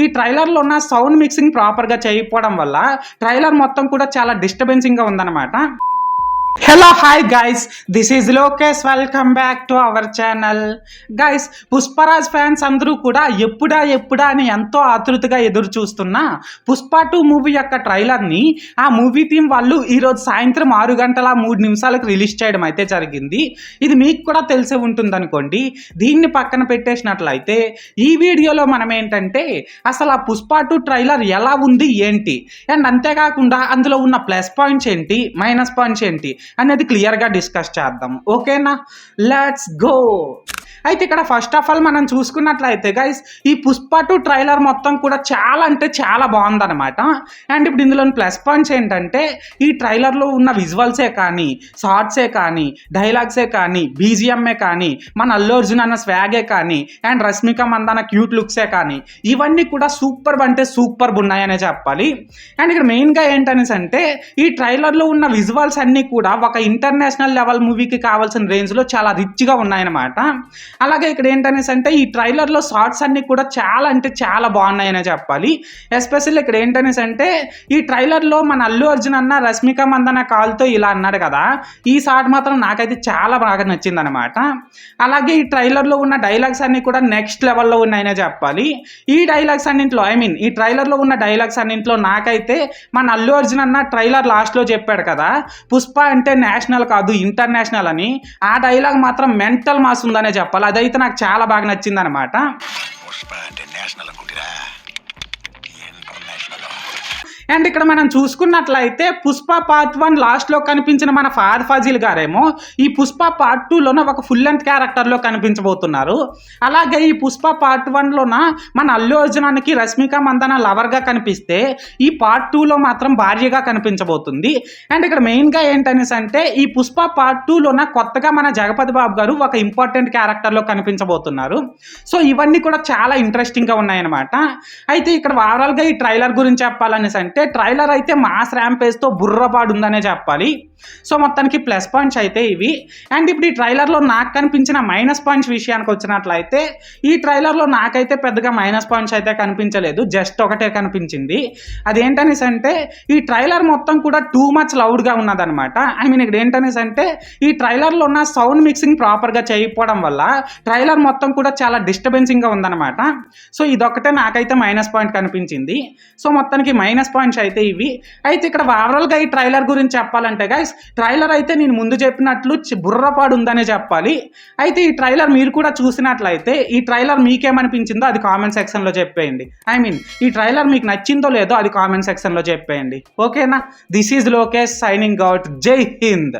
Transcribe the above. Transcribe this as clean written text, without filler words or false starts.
ఈ ట్రైలర్లో ఉన్న సౌండ్ మిక్సింగ్ ప్రాపర్గా చేయకపోవడం వల్ల ట్రైలర్ మొత్తం కూడా చాలా డిస్టర్బెన్సింగ్గా ఉందన్నమాట. Hello hi guys, this is Lokesh. Welcome back to our channel. Guys, Pushparaj fans అందరూ కూడా ఎప్పుడా అని ఎంతో ఆతృతగా ఎదురు చూస్తున్న పుష్ప 2 మూవీ యొక్క ట్రైలర్ని ఆ మూవీ టీం వాళ్ళు ఈరోజు సాయంత్రం 6:03 రిలీజ్ చేయడం అయితే జరిగింది. ఇది మీకు కూడా తెలిసే ఉంటుంది అనుకోండి. దీన్ని పక్కన పెట్టేసినట్లయితే ఈ వీడియోలో మనం ఏంటంటే అసలు ఆ పుష్ప 2 ట్రైలర్ ఎలా ఉంది ఏంటి, అండ్ అంతేకాకుండా అందులో ఉన్న ప్లస్ పాయింట్స్ ఏంటి, మైనస్ పాయింట్స్ ఏంటి అనేది క్లియర్గా డిస్కస్ చేద్దాం. ఓకేనా, లెట్స్ గో. అయితే ఇక్కడ ఫస్ట్ ఆఫ్ ఆల్ మనం చూసుకున్నట్లయితే గైస్, ఈ పుష్ప 2 ట్రైలర్ మొత్తం కూడా చాలా అంటే చాలా బాగుందన్నమాట. అండ్ ఇప్పుడు ఇందులోని ప్లస్ పాయింట్స్ ఏంటంటే ఈ ట్రైలర్లో ఉన్న విజువల్సే కానీ, షార్ట్సే కానీ, డైలాగ్సే కానీ, బీజిఎంఏ కానీ, మన అల్లు అర్జున్ అన్న స్వాగే కానీ, అండ్ రష్మిక మందాన క్యూట్ లుక్సే కానీ, ఇవన్నీ కూడా సూపర్ అంటే సూపర్ ఉన్నాయనే చెప్పాలి. అండ్ ఇక్కడ మెయిన్గా ఏంటనేసి అంటే ఈ ట్రైలర్లో ఉన్న విజువల్స్ అన్నీ కూడా ఒక ఇంటర్నేషనల్ లెవెల్ మూవీకి కావాల్సిన రేంజ్లో చాలా రిచ్గా ఉన్నాయన్నమాట. అలాగే ఇక్కడ ఏంటనేసి అంటే ఈ ట్రైలర్లో షార్ట్స్ అన్నీ కూడా చాలా అంటే చాలా బాగున్నాయనే చెప్పాలి. ఎస్పెషల్లీ ఇక్కడ ఏంటనేసి అంటే ఈ ట్రైలర్లో మన అల్లు అర్జున్ అన్న రష్మిక మందన కాల్తో ఇలా అన్నాడు కదా, ఈ షార్ట్ మాత్రం నాకైతే చాలా బాగా నచ్చిందనమాట. అలాగే ఈ ట్రైలర్లో ఉన్న డైలాగ్స్ అన్నీ కూడా నెక్స్ట్ లెవెల్లో ఉన్నాయనే చెప్పాలి. ఈ డైలాగ్స్ అన్నింటిలో ఈ ట్రైలర్లో ఉన్న డైలాగ్స్ అన్నింటిలో నాకైతే మన అల్లు అర్జున్ అన్న ట్రైలర్ లాస్ట్లో చెప్పాడు కదా, పుష్ప అంటే నేషనల్ కాదు ఇంటర్నేషనల్ అని, ఆ డైలాగ్ మాత్రం మెంటల్ మాస్ ఉందనే చెప్పాలి. అదైతే నాకు చాలా బాగా నచ్చింది అనమాట. అండ్ ఇక్కడ మనం చూసుకున్నట్లయితే పుష్ప పార్ట్ 1 లాస్ట్లో కనిపించిన మన ఫహద్ ఫాజిల్ గారేమో ఈ పుష్ప పార్ట్ 2లోన ఒక ఫుల్ లెంత్ క్యారెక్టర్లో కనిపించబోతున్నారు. అలాగే ఈ పుష్ప పార్ట్ 1లోన మన అల్లు అర్జునానికి రష్మిక మందన లవర్గా కనిపిస్తే ఈ పార్ట్ 2లో మాత్రం భార్యగా కనిపించబోతుంది. అండ్ ఇక్కడ మెయిన్గా ఏంటనేసి అంటే ఈ పుష్ప పార్ట్ 2లోన కొత్తగా మన జగపతి బాబు గారు ఒక ఇంపార్టెంట్ క్యారెక్టర్లో కనిపించబోతున్నారు. సో ఇవన్నీ కూడా చాలా ఇంట్రెస్టింగ్గా ఉన్నాయన్నమాట. అయితే ఇక్కడ ఓవరాల్గా ఈ ట్రైలర్ గురించి చెప్పాలనేసి అంటే ట్రైలర్ అయితే మాస్ ర్యాంపేజ్తో బుర్రపాడు ఉందనే చెప్పాలి. సో మొత్తానికి ప్లస్ పాయింట్స్ అయితే ఇవి. అండ్ ఇప్పుడు ఈ ట్రైలర్లో నాకు కనిపించిన మైనస్ పాయింట్స్ విషయానికి వచ్చినట్లయితే ఈ ట్రైలర్లో నాకైతే పెద్దగా మైనస్ పాయింట్స్ అయితే కనిపించలేదు, జస్ట్ ఒకటే కనిపించింది. అదేంటనేసి అంటే ఈ ట్రైలర్ మొత్తం కూడా టూ మచ్ లౌడ్గా ఉన్నదనమాట. ఇక్కడ ఏంటనేసి అంటే ఈ ట్రైలర్లో ఉన్న సౌండ్ మిక్సింగ్ ప్రాపర్గా చేయకపోవడం వల్ల ట్రైలర్ మొత్తం కూడా చాలా డిస్టర్బెన్సింగ్గా ఉందన్నమాట. సో ఇదొక్కటే నాకైతే మైనస్ పాయింట్ కనిపించింది. సో మొత్తానికి మైనస్ పాయింట్స్ అయితే ఇవి. అయితే ఇక్కడ ఓవరాల్గా ఈ ట్రైలర్ గురించి చెప్పాలంటే గైస్, ట్రైలర్ అయితే నేను ముందు చెప్పినట్లు బుర్రపాడు ఉందనే చెప్పాలి. అయితే ఈ ట్రైలర్ మీరు కూడా చూసినట్లయితే ఈ ట్రైలర్ మీకేమనిపించిందో అది కామెంట్ సెక్షన్లో చెప్పేయండి. ఈ ట్రైలర్ మీకు నచ్చిందో లేదో అది కామెంట్ సెక్షన్లో చెప్పేయండి. ఓకేనా, this is Lokesh signing out. జై హింద్.